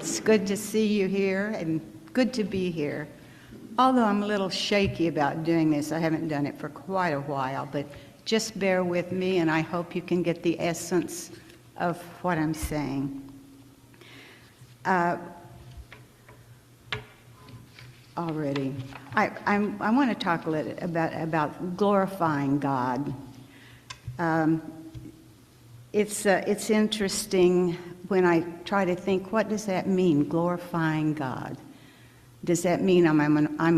It's good to see you here and good to be here. Although I'm a little shaky about doing this, I haven't done it for quite a while, but just bear with me and I hope you can get the essence of what I'm saying. Already. I want to talk a little about glorifying God. It's interesting when I try to think, what does that mean, glorifying God? Does that mean I'm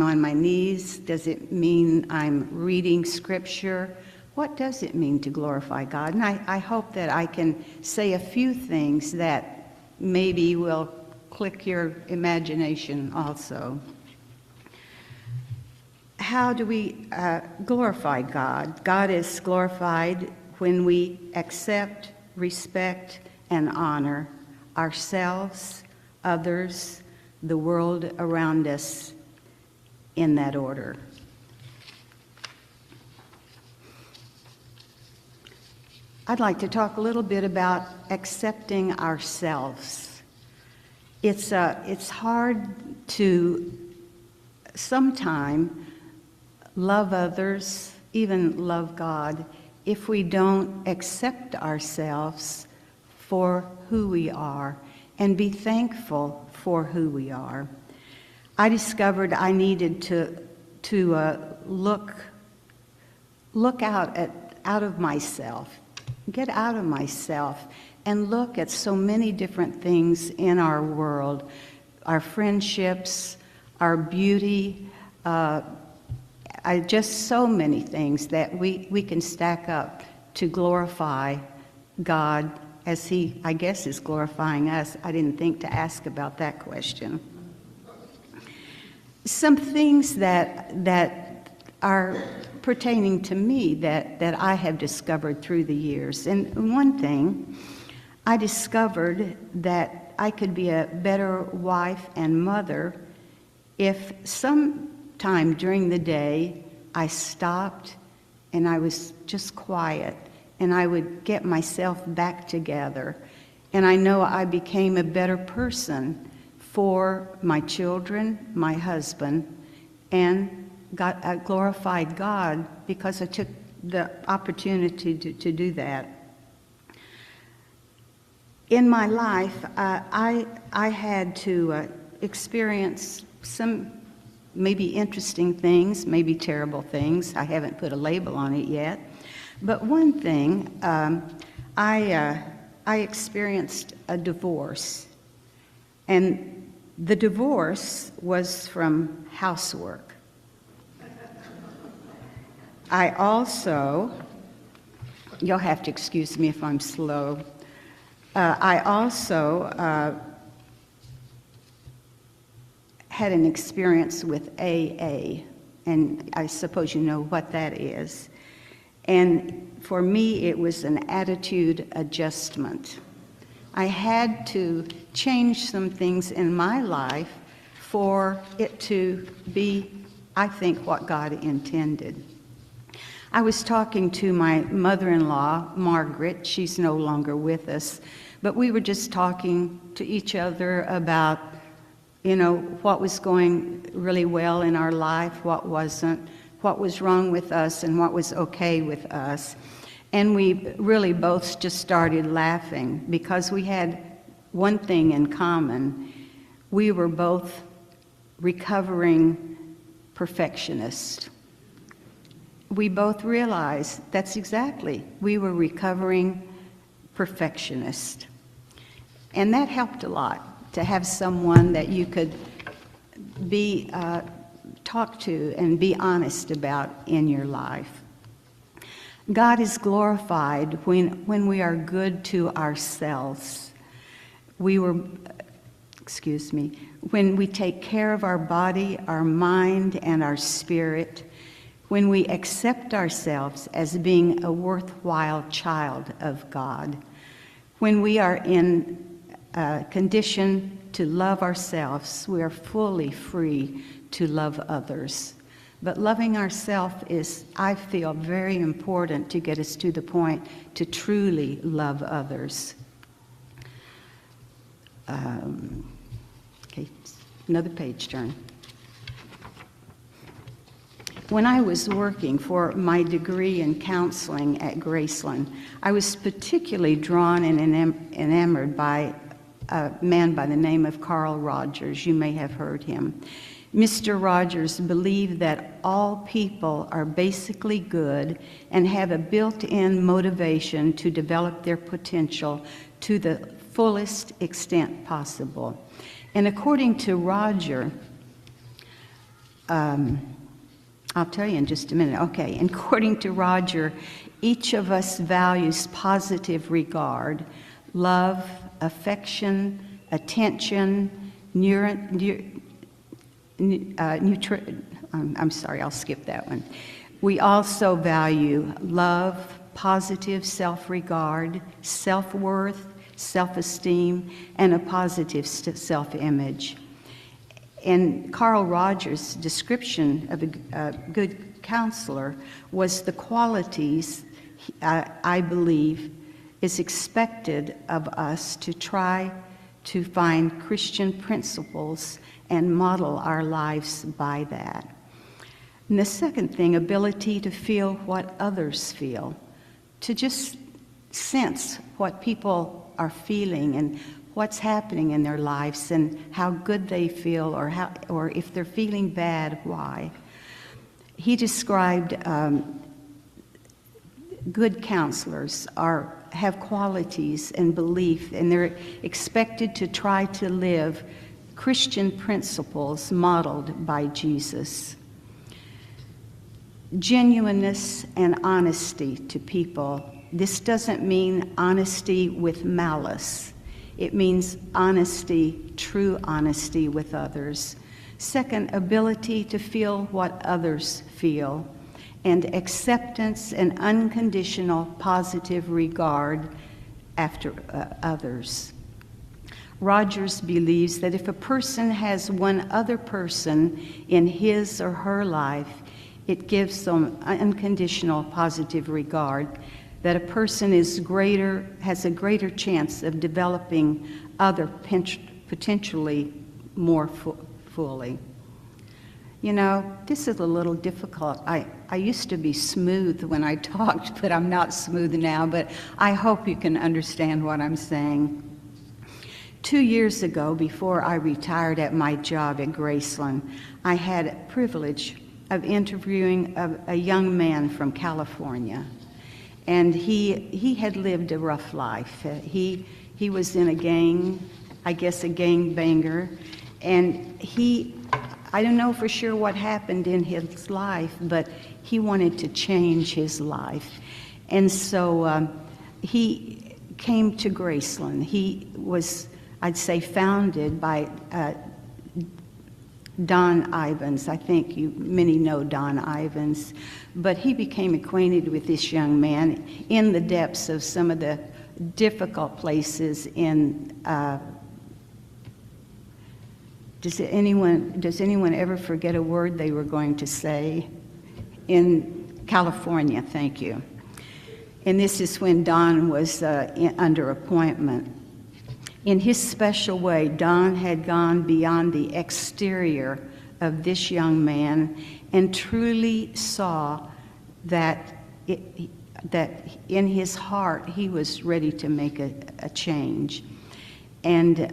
on my knees? Does it mean I'm reading scripture? What does it mean to glorify God? And I hope that I can say a few things that maybe will click your imagination also. How do we glorify God? God is glorified when we accept, respect, and honor ourselves, others, the world around us in that order. I'd like to talk a little bit about accepting ourselves. It's hard to sometimes love others, even love God, if we don't accept ourselves for who we are and be thankful for who we are. I discovered I needed to look out of myself, get out of myself, and look at so many different things in our world, our friendships, our beauty, just so many things that we can stack up to glorify God as He, I guess, is glorifying us. I didn't think to ask about that question. Some things that are pertaining to me that I have discovered through the years. And one thing, I discovered that I could be a better wife and mother if sometime during the day I stopped and I was just quiet and I would get myself back together. And I know I became a better person for my children, my husband, and I glorified God because I took the opportunity to do that. In my life, I had to experience some maybe interesting things, maybe terrible things. I haven't put a label on it yet. But one thing, I experienced a divorce. And the divorce was from housework. I also, you'll have to excuse me if I'm slow, I also had an experience with AA, and I suppose you know what that is. And for me, it was an attitude adjustment. I had to change some things in my life for it to be, I think, what God intended. I was talking to my mother-in-law, Margaret. She's no longer with us, but we were just talking to each other about, what was going really well in our life, what wasn't, what was wrong with us, and what was okay with us. And we really both just started laughing because we had one thing in common. We were both recovering perfectionists. We both realized that's exactly, we were recovering perfectionists. And that helped a lot, to have someone that you could be talk to and be honest about in your life. God is glorified when we are good to ourselves. When we take care of our body, our mind, and our spirit, when we accept ourselves as being a worthwhile child of God, when we are in a condition to love ourselves, we are fully free to love others. But loving ourselves is, I feel, very important to get us to the point to truly love others. Okay, another page turn. When I was working for my degree in counseling at Graceland, I was particularly drawn and enamored by a man by the name of Carl Rogers. You may have heard him. Mr. Rogers believed that all people are basically good and have a built-in motivation to develop their potential to the fullest extent possible. And according to Roger, I'll tell you in just a minute. Okay, according to Roger, each of us values positive regard, love, affection, attention, I'm sorry, I'll skip that one. We also value love, positive self-regard, self-worth, self-esteem, and a positive self-image. And Carl Rogers' description of a good counselor was the qualities, I believe, is expected of us to try to find Christian principles and model our lives by that. And the second thing, ability to feel what others feel, to just sense what people are feeling and what's happening in their lives and how good they feel, or if they're feeling bad, why. He described good counselors have qualities and belief, and they're expected to try to live Christian principles modeled by Jesus. Genuineness and honesty to people. This doesn't mean honesty with malice. It means honesty, true honesty with others. Second, ability to feel what others feel, and acceptance and unconditional positive regard after others. Rogers believes that if a person has one other person in his or her life, it gives them unconditional positive regard, that a person has a greater chance of developing other potentially more fully. You know, this is a little difficult. I used to be smooth when I talked, but I'm not smooth now, but I hope you can understand what I'm saying. 2 years ago, before I retired at my job at Graceland, I had a privilege of interviewing a young man from California. And he had lived a rough life. He was in a gang, I guess a gang banger, and I don't know for sure what happened in his life, but he wanted to change his life. And so he came to Graceland. He was, I'd say, founded by Don Ivins. I think many know Don Ivins, but he became acquainted with this young man in the depths of some of the difficult places in. Does anyone ever forget a word they were going to say? In California, thank you. And this is when Don was under appointment. In his special way, Don had gone beyond the exterior of this young man and truly saw that in his heart he was ready to make a change. And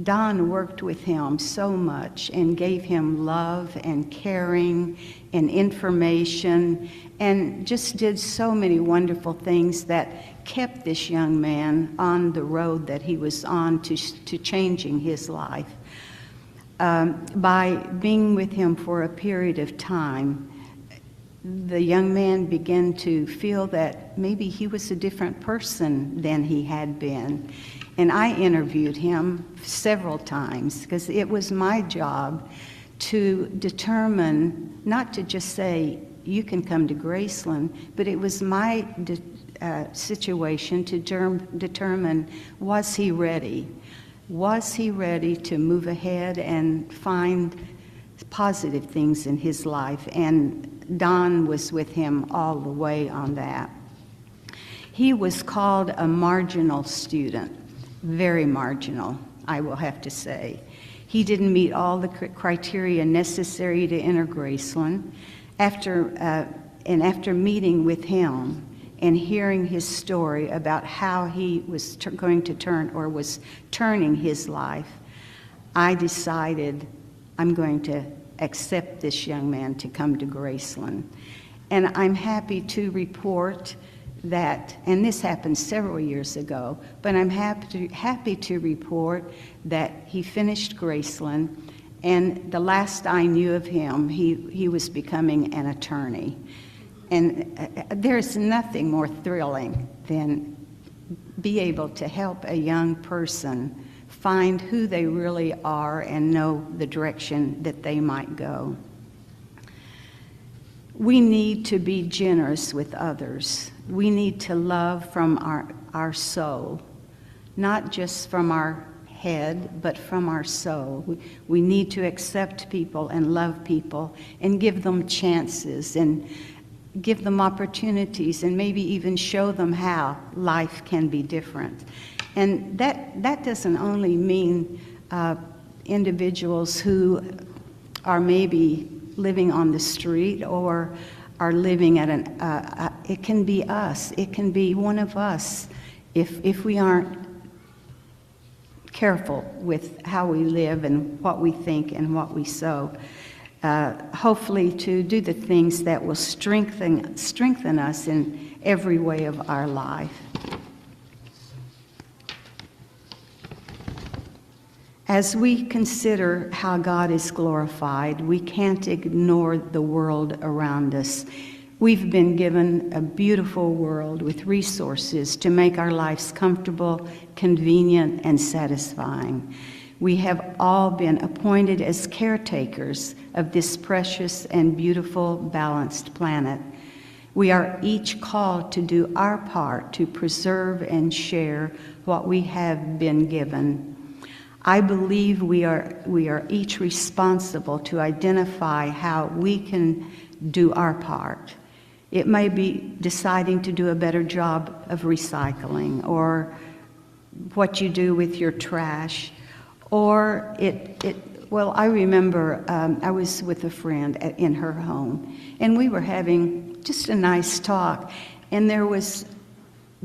Don worked with him so much and gave him love and caring and information and just did so many wonderful things that kept this young man on the road that he was on to changing his life. By being with him for a period of time, the young man began to feel that maybe he was a different person than he had been. And I interviewed him several times because it was my job to determine, not to just say, you can come to Graceland, but it was my situation to determine, was he ready? Was he ready to move ahead and find positive things in his life? And Don was with him all the way on that. He was called a marginal student very marginal, I will have to say. He didn't meet all the criteria necessary to enter Graceland. After meeting with him and hearing his story about how he was going to turn, or was turning his life, I decided I'm going to accept this young man to come to Graceland. And I'm happy to report that, and this happened several years ago, but I'm happy to report that he finished Graceland, and the last I knew of him, he was becoming an attorney. And there's nothing more thrilling than be able to help a young person find who they really are and know the direction that they might go. We need to be generous with others. We need to love from our soul, not just from our head, but from our soul. We need to accept people and love people and give them chances and give them opportunities and maybe even show them how life can be different. And that doesn't only mean individuals who are maybe living on the street or are living at it can be us. It can be one of us if we aren't careful with how we live and what we think and what we sow. Hopefully to do the things that will strengthen us in every way of our life. As we consider how God is glorified, we can't ignore the world around us. We've been given a beautiful world with resources to make our lives comfortable, convenient, and satisfying. We have all been appointed as caretakers of this precious and beautiful, balanced planet. We are each called to do our part to preserve and share what we have been given. I believe we are each responsible to identify how we can do our part. It may be deciding to do a better job of recycling, or what you do with your trash, or well, I remember I was with a friend in her home, and we were having just a nice talk, and there was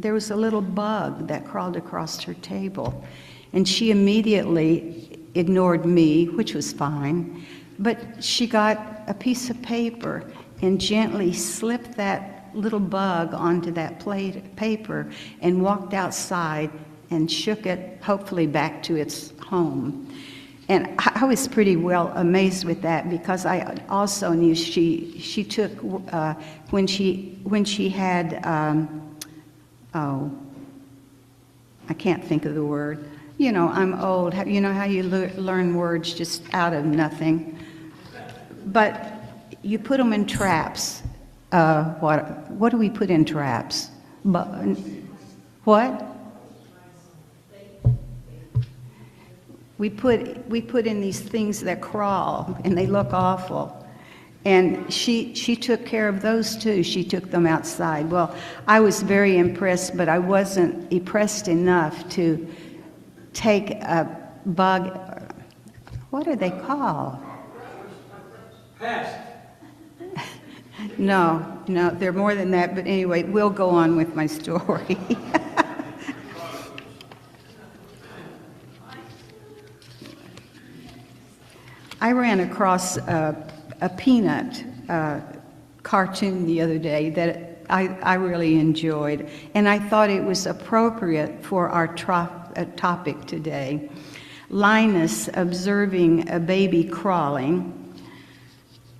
a little bug that crawled across her table. And she immediately ignored me, which was fine, but she got a piece of paper and gently slipped that little bug onto that paper and walked outside and shook it, hopefully back to its home. And I was pretty well amazed with that, because I also knew she took, when she had, I can't think of the word. You know, I'm old. You know how you learn words just out of nothing? But you put them in traps. What do we put in traps? What? We put in these things that crawl, and they look awful. And she took care of those too. She took them outside. Well, I was very impressed, but I wasn't impressed enough to take a bug. What are they called? Pest. No, they're more than that. But anyway, we'll go on with my story. I ran across a peanut cartoon the other day that I really enjoyed, and I thought it was appropriate for our topic today. Linus, observing a baby crawling,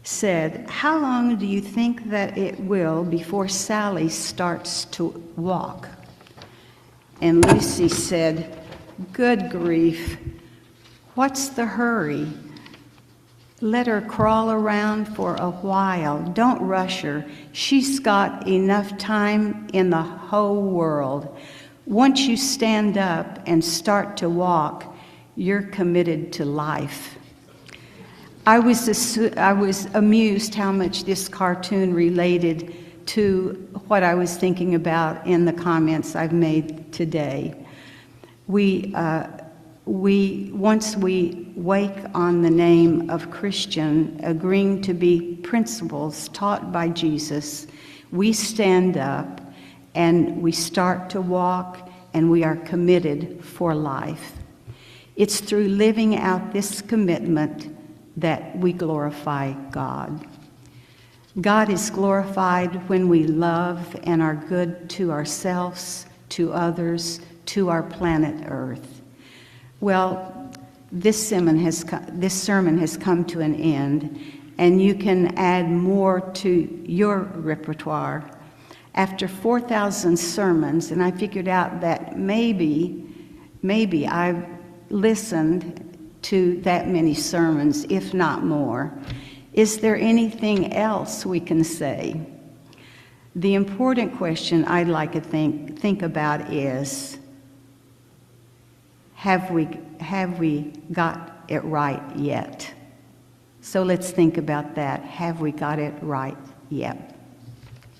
said, "How long do you think that it will before Sally starts to walk?" And Lucy said, "Good grief, what's the hurry? Let her crawl around for a while. Don't rush her. She's got enough time in the whole world. Once you stand up and start to walk, you're committed to life." I was amused how much this cartoon related to what I was thinking about in the comments I've made today. once we wake on the name of Christian, agreeing to be principles taught by Jesus, we stand up and we start to walk, and we are committed for life. It's through living out this commitment that we glorify God. God is glorified when we love and are good to ourselves, to others, to our planet Earth. Well, this sermon has come to an end, and you can add more to your repertoire. After 4,000 sermons, and I figured out that maybe I've listened to that many sermons, if not more. Is there anything else we can say? The important question I'd like to think about is, have we got it right yet? So let's think about that. Have we got it right yet?